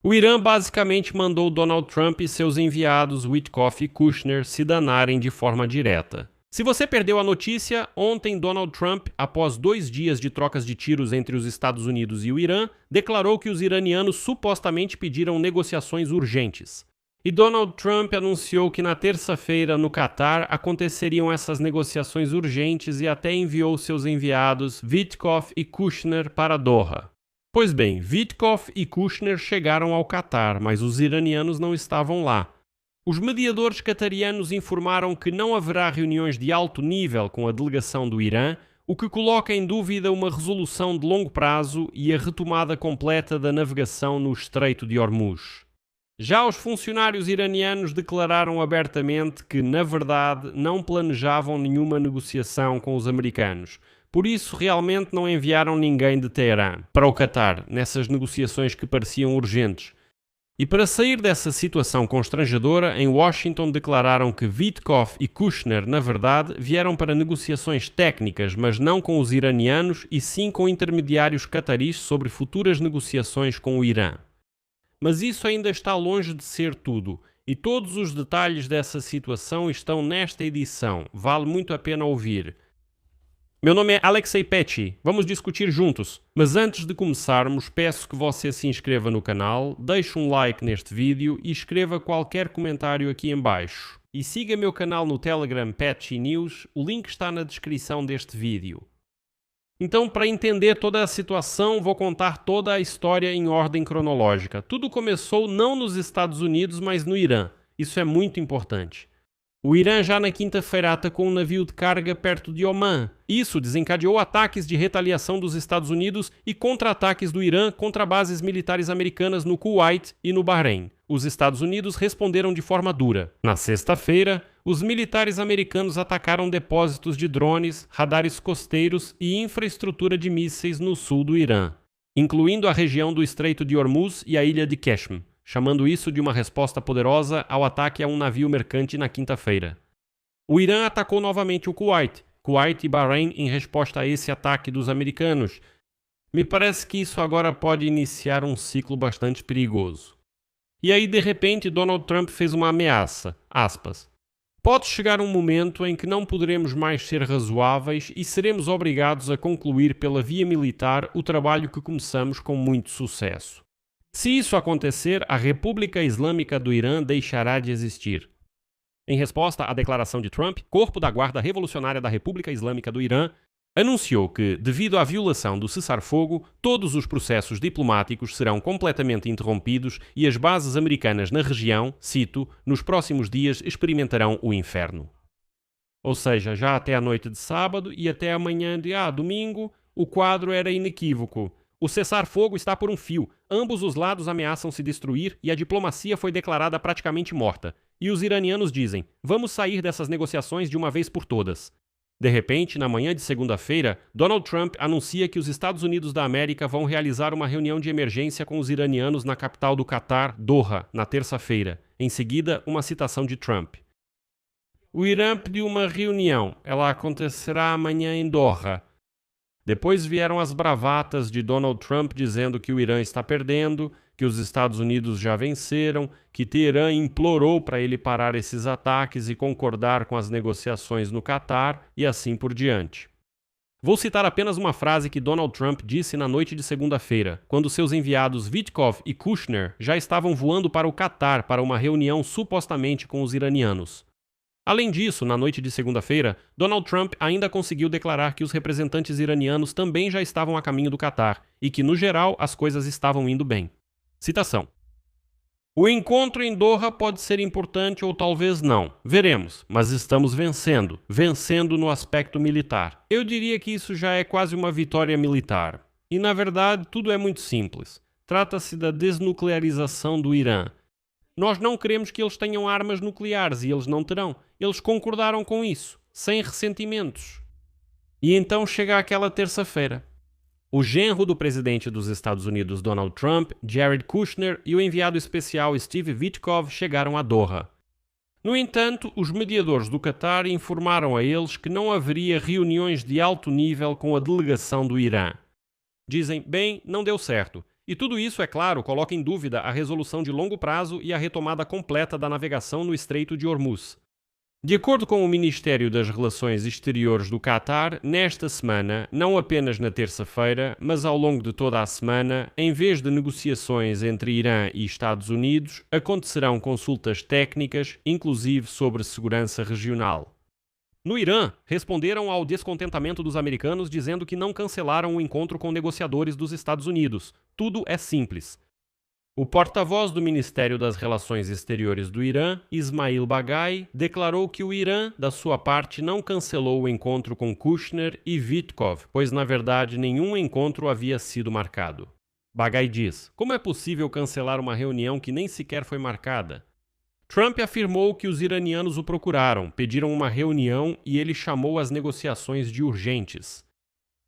O Irã basicamente mandou Donald Trump e seus enviados Witkoff e Kushner se danarem de forma direta. Se você perdeu a notícia, ontem Donald Trump, após 2 dias de trocas de tiros entre os Estados Unidos e o Irã, declarou que os iranianos supostamente pediram negociações urgentes. E Donald Trump anunciou que na terça-feira, no Catar, aconteceriam essas negociações urgentes e até enviou seus enviados Witkoff e Kushner para Doha. Pois bem, Witkoff e Kushner chegaram ao Catar, mas os iranianos não estavam lá. Os mediadores catarianos informaram que não haverá reuniões de alto nível com a delegação do Irã, o que coloca em dúvida uma resolução de longo prazo e a retomada completa da navegação no Estreito de Hormuz. Já os funcionários iranianos declararam abertamente que, na verdade, não planejavam nenhuma negociação com os americanos. Por isso, realmente não enviaram ninguém de Teherã para o Catar, nessas negociações que pareciam urgentes. E para sair dessa situação constrangedora, em Washington declararam que Witkoff e Kushner, na verdade, vieram para negociações técnicas, mas não com os iranianos, e sim com intermediários cataris sobre futuras negociações com o Irã. Mas isso ainda está longe de ser tudo, e todos os detalhes dessa situação estão nesta edição. Vale muito a pena ouvir. Meu nome é Alexei Petty, vamos discutir juntos. Mas antes de começarmos, peço que você se inscreva no canal, deixe um like neste vídeo e escreva qualquer comentário aqui em baixo. E siga meu canal no Telegram Petty News, o link está na descrição deste vídeo. Então, para entender toda a situação, vou contar toda a história em ordem cronológica. Tudo começou não nos Estados Unidos, mas no Irã. Isso é muito importante. O Irã já na quinta-feira atacou um navio de carga perto de Omã. Isso desencadeou ataques de retaliação dos Estados Unidos e contra-ataques do Irã contra bases militares americanas no Kuwait e no Bahrein. Os Estados Unidos responderam de forma dura. Na sexta-feira, os militares americanos atacaram depósitos de drones, radares costeiros e infraestrutura de mísseis no sul do Irã, incluindo a região do Estreito de Hormuz e a ilha de Qeshm, chamando isso de uma resposta poderosa ao ataque a um navio mercante na quinta-feira. O Irã atacou novamente o Kuwait e Bahrein em resposta a esse ataque dos americanos. Me parece que isso agora pode iniciar um ciclo bastante perigoso. E aí, de repente, Donald Trump fez uma ameaça, aspas. Pode chegar um momento em que não poderemos mais ser razoáveis e seremos obrigados a concluir pela via militar o trabalho que começamos com muito sucesso. Se isso acontecer, a República Islâmica do Irã deixará de existir. Em resposta à declaração de Trump, Corpo da Guarda Revolucionária da República Islâmica do Irã anunciou que, devido à violação do cessar-fogo, todos os processos diplomáticos serão completamente interrompidos e as bases americanas na região, cito, nos próximos dias experimentarão o inferno. Ou seja, já até a noite de sábado e até amanhã de domingo, o quadro era inequívoco. O cessar-fogo está por um fio, ambos os lados ameaçam se destruir e a diplomacia foi declarada praticamente morta. E os iranianos dizem, vamos sair dessas negociações de uma vez por todas. De repente, na manhã de segunda-feira, Donald Trump anuncia que os Estados Unidos da América vão realizar uma reunião de emergência com os iranianos na capital do Catar, Doha, na terça-feira. Em seguida, uma citação de Trump. O Irã pediu uma reunião. Ela acontecerá amanhã em Doha. Depois vieram as bravatas de Donald Trump dizendo que o Irã está perdendo, que os Estados Unidos já venceram, que Teherã implorou para ele parar esses ataques e concordar com as negociações no Catar e assim por diante. Vou citar apenas uma frase que Donald Trump disse na noite de segunda-feira, quando seus enviados Witkoff e Kushner já estavam voando para o Catar para uma reunião supostamente com os iranianos. Além disso, na noite de segunda-feira, Donald Trump ainda conseguiu declarar que os representantes iranianos também já estavam a caminho do Catar e que, no geral, as coisas estavam indo bem. Citação. O encontro em Doha pode ser importante ou talvez não. Veremos, mas estamos vencendo no aspecto militar. Eu diria que isso já é quase uma vitória militar. E, na verdade, tudo é muito simples. Trata-se da desnuclearização do Irã. Nós não queremos que eles tenham armas nucleares e eles não terão. Eles concordaram com isso, sem ressentimentos. E então chega aquela terça-feira. O genro do presidente dos Estados Unidos, Donald Trump, Jared Kushner e o enviado especial Steve Witkoff chegaram a Doha. No entanto, os mediadores do Catar informaram a eles que não haveria reuniões de alto nível com a delegação do Irã. Dizem, bem, não deu certo. E tudo isso, é claro, coloca em dúvida a resolução de longo prazo e a retomada completa da navegação no Estreito de Hormuz. De acordo com o Ministério das Relações Exteriores do Catar, nesta semana, não apenas na terça-feira, mas ao longo de toda a semana, em vez de negociações entre Irã e Estados Unidos, acontecerão consultas técnicas, inclusive sobre segurança regional. No Irã, responderam ao descontentamento dos americanos dizendo que não cancelaram o encontro com negociadores dos Estados Unidos. Tudo é simples. O porta-voz do Ministério das Relações Exteriores do Irã, Ismail Baghai, declarou que o Irã, da sua parte, não cancelou o encontro com Kushner e Witkoff, pois, na verdade, nenhum encontro havia sido marcado. Baghai diz: como é possível cancelar uma reunião que nem sequer foi marcada? Trump afirmou que os iranianos o procuraram, pediram uma reunião e ele chamou as negociações de urgentes.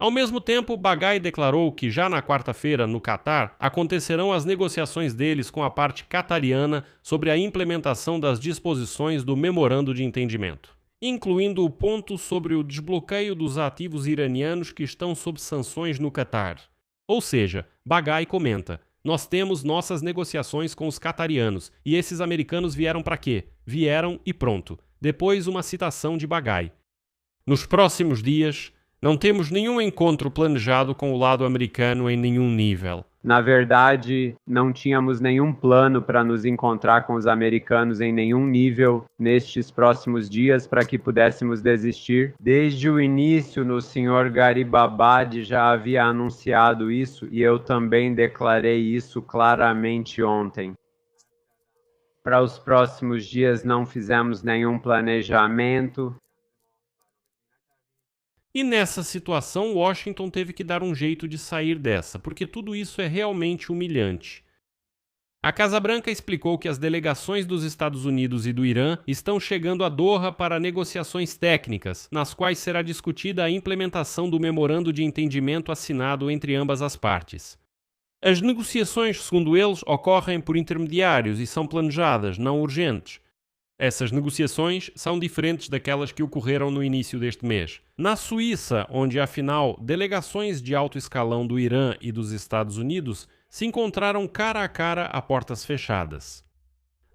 Ao mesmo tempo, Baghai declarou que já na quarta-feira, no Catar, acontecerão as negociações deles com a parte catariana sobre a implementação das disposições do Memorando de Entendimento, incluindo o ponto sobre o desbloqueio dos ativos iranianos que estão sob sanções no Catar. Ou seja, Baghai comenta: nós temos nossas negociações com os catarianos, e esses americanos vieram para quê? Vieram e pronto. Depois uma citação de Baghai: nos próximos dias, não temos nenhum encontro planejado com o lado americano em nenhum nível. Na verdade, não tínhamos nenhum plano para nos encontrar com os americanos em nenhum nível nestes próximos dias para que pudéssemos desistir. Desde o início, o Sr. Garibabadi já havia anunciado isso e eu também declarei isso claramente ontem. Para os próximos dias não fizemos nenhum planejamento. E nessa situação, Washington teve que dar um jeito de sair dessa, porque tudo isso é realmente humilhante. A Casa Branca explicou que as delegações dos Estados Unidos e do Irã estão chegando a Doha para negociações técnicas, nas quais será discutida a implementação do memorando de entendimento assinado entre ambas as partes. As negociações, segundo eles, ocorrem por intermediários e são planejadas, não urgentes. Essas negociações são diferentes daquelas que ocorreram no início deste mês. Na Suíça, onde afinal delegações de alto escalão do Irã e dos Estados Unidos se encontraram cara a cara a portas fechadas.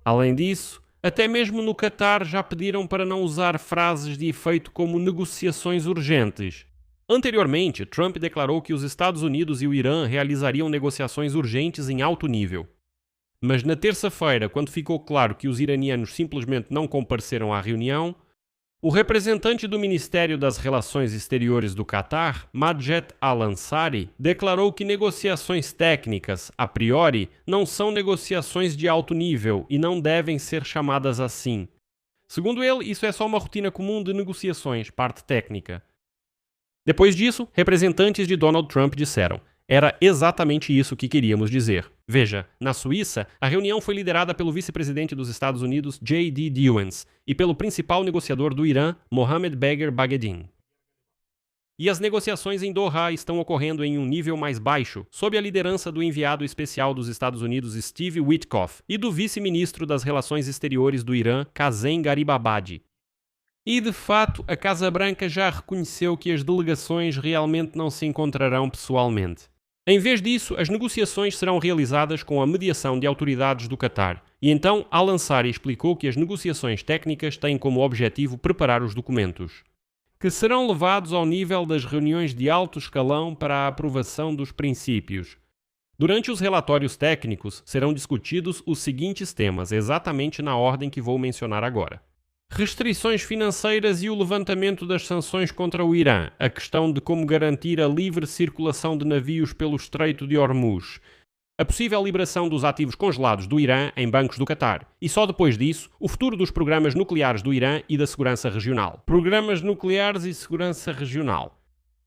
Além disso, até mesmo no Catar já pediram para não usar frases de efeito como negociações urgentes. Anteriormente, Trump declarou que os Estados Unidos e o Irã realizariam negociações urgentes em alto nível. Mas na terça-feira, quando ficou claro que os iranianos simplesmente não compareceram à reunião, o representante do Ministério das Relações Exteriores do Catar, Majed Al-Ansari, declarou que negociações técnicas, a priori, não são negociações de alto nível e não devem ser chamadas assim. Segundo ele, isso é só uma rotina comum de negociações, parte técnica. Depois disso, representantes de Donald Trump disseram: era exatamente isso que queríamos dizer. Veja, na Suíça, a reunião foi liderada pelo vice-presidente dos Estados Unidos, J.D. Vance, e pelo principal negociador do Irã, Mohammed Bagher Baghdadi. E as negociações em Doha estão ocorrendo em um nível mais baixo, sob a liderança do enviado especial dos Estados Unidos, Steve Witkoff, e do vice-ministro das Relações Exteriores do Irã, Kazem Garibabadi. E, de fato, a Casa Branca já reconheceu que as delegações realmente não se encontrarão pessoalmente. Em vez disso, as negociações serão realizadas com a mediação de autoridades do Catar. E então, Al-Ansari explicou que as negociações técnicas têm como objetivo preparar os documentos, que serão levados ao nível das reuniões de alto escalão para a aprovação dos princípios. Durante os relatórios técnicos, serão discutidos os seguintes temas, exatamente na ordem que vou mencionar agora: restrições financeiras e o levantamento das sanções contra o Irã, a questão de como garantir a livre circulação de navios pelo Estreito de Hormuz, a possível liberação dos ativos congelados do Irã em bancos do Catar, e só depois disso, o futuro dos programas nucleares do Irã e da segurança regional. Programas nucleares e segurança regional.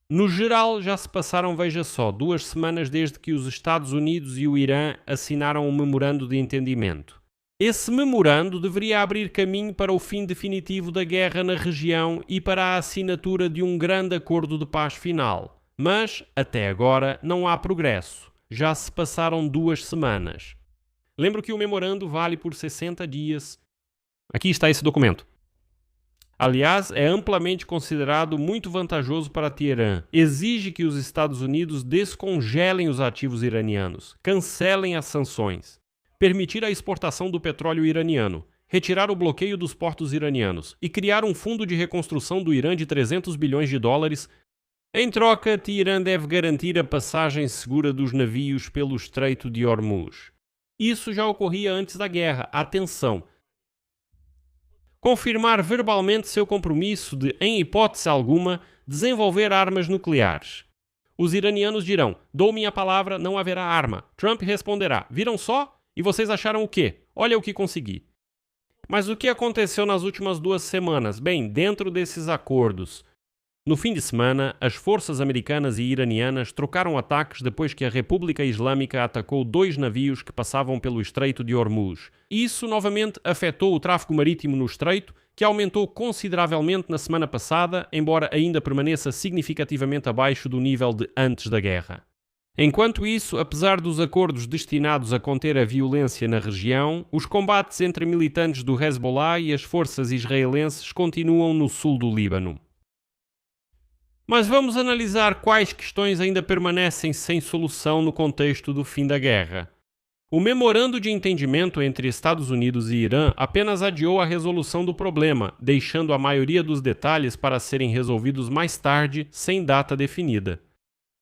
No geral, já se passaram, veja só, 2 semanas desde que os Estados Unidos e o Irã assinaram um memorando de entendimento. Esse memorando deveria abrir caminho para o fim definitivo da guerra na região e para a assinatura de um grande acordo de paz final. Mas, até agora, não há progresso. Já se passaram 2 semanas. Lembro que o memorando vale por 60 dias. Aqui está esse documento. Aliás, é amplamente considerado muito vantajoso para Teherã. Exige que os Estados Unidos descongelem os ativos iranianos, cancelem as sanções, permitir a exportação do petróleo iraniano, retirar o bloqueio dos portos iranianos e criar um fundo de reconstrução do Irã de 300 bilhões de dólares. Em troca, Teherã deve garantir a passagem segura dos navios pelo Estreito de Hormuz. Isso já ocorria antes da guerra. Atenção! Confirmar verbalmente seu compromisso de, em hipótese alguma, desenvolver armas nucleares. Os iranianos dirão: dou minha palavra, não haverá arma. Trump responderá: viram só? E vocês acharam o quê? Olha o que consegui. Mas o que aconteceu nas últimas 2 semanas? Bem, dentro desses acordos. No fim de semana, as forças americanas e iranianas trocaram ataques depois que a República Islâmica atacou 2 navios que passavam pelo Estreito de Hormuz. Isso novamente afetou o tráfego marítimo no Estreito, que aumentou consideravelmente na semana passada, embora ainda permaneça significativamente abaixo do nível de antes da guerra. Enquanto isso, apesar dos acordos destinados a conter a violência na região, os combates entre militantes do Hezbollah e as forças israelenses continuam no sul do Líbano. Mas vamos analisar quais questões ainda permanecem sem solução no contexto do fim da guerra. O memorando de entendimento entre Estados Unidos e Irã apenas adiou a resolução do problema, deixando a maioria dos detalhes para serem resolvidos mais tarde, sem data definida.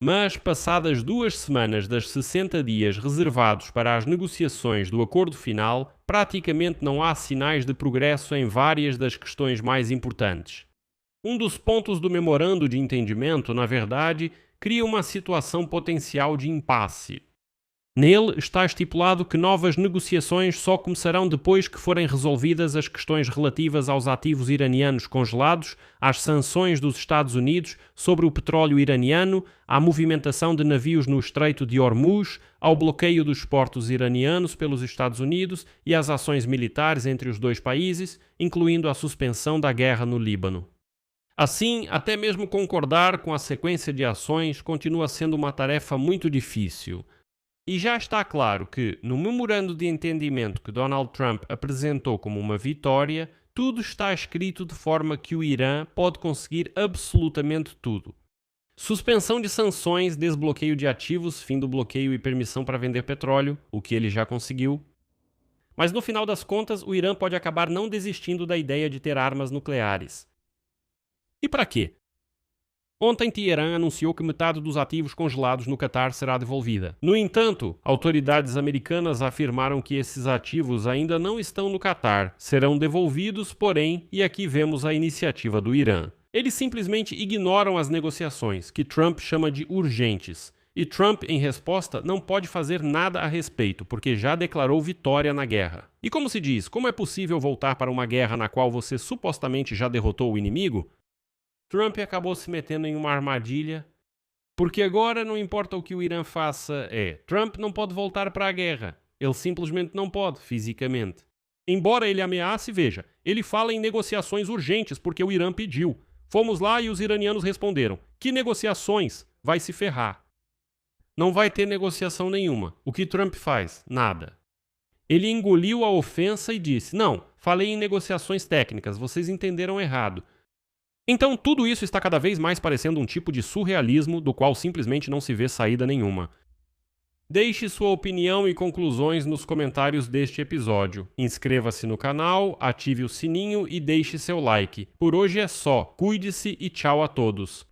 Mas, passadas 2 semanas das 60 dias reservados para as negociações do acordo final, praticamente não há sinais de progresso em várias das questões mais importantes. Um dos pontos do memorando de entendimento, na verdade, cria uma situação potencial de impasse. Nele está estipulado que novas negociações só começarão depois que forem resolvidas as questões relativas aos ativos iranianos congelados, às sanções dos Estados Unidos sobre o petróleo iraniano, à movimentação de navios no Estreito de Hormuz, ao bloqueio dos portos iranianos pelos Estados Unidos e às ações militares entre os 2 países, incluindo a suspensão da guerra no Líbano. Assim, até mesmo concordar com a sequência de ações continua sendo uma tarefa muito difícil. E já está claro que, no memorando de entendimento que Donald Trump apresentou como uma vitória, tudo está escrito de forma que o Irã pode conseguir absolutamente tudo. Suspensão de sanções, desbloqueio de ativos, fim do bloqueio e permissão para vender petróleo, o que ele já conseguiu. Mas no final das contas, o Irã pode acabar não desistindo da ideia de ter armas nucleares. E para quê? Ontem, Teherã anunciou que metade dos ativos congelados no Catar será devolvida. No entanto, autoridades americanas afirmaram que esses ativos ainda não estão no Catar, serão devolvidos, porém, e aqui vemos a iniciativa do Irã. Eles simplesmente ignoram as negociações, que Trump chama de urgentes. E Trump, em resposta, não pode fazer nada a respeito, porque já declarou vitória na guerra. E como se diz, como é possível voltar para uma guerra na qual você supostamente já derrotou o inimigo? Trump acabou se metendo em uma armadilha, porque agora não importa o que o Irã faça, Trump não pode voltar para a guerra. Ele simplesmente não pode, fisicamente. Embora ele ameace, veja, ele fala em negociações urgentes porque o Irã pediu. Fomos lá e os iranianos responderam: que negociações? Vai se ferrar. Não vai ter negociação nenhuma. O que Trump faz? Nada. Ele engoliu a ofensa e disse: não, falei em negociações técnicas, vocês entenderam errado. Então, tudo isso está cada vez mais parecendo um tipo de surrealismo do qual simplesmente não se vê saída nenhuma. Deixe sua opinião e conclusões nos comentários deste episódio. Inscreva-se no canal, ative o sininho e deixe seu like. Por hoje é só. Cuide-se e tchau a todos.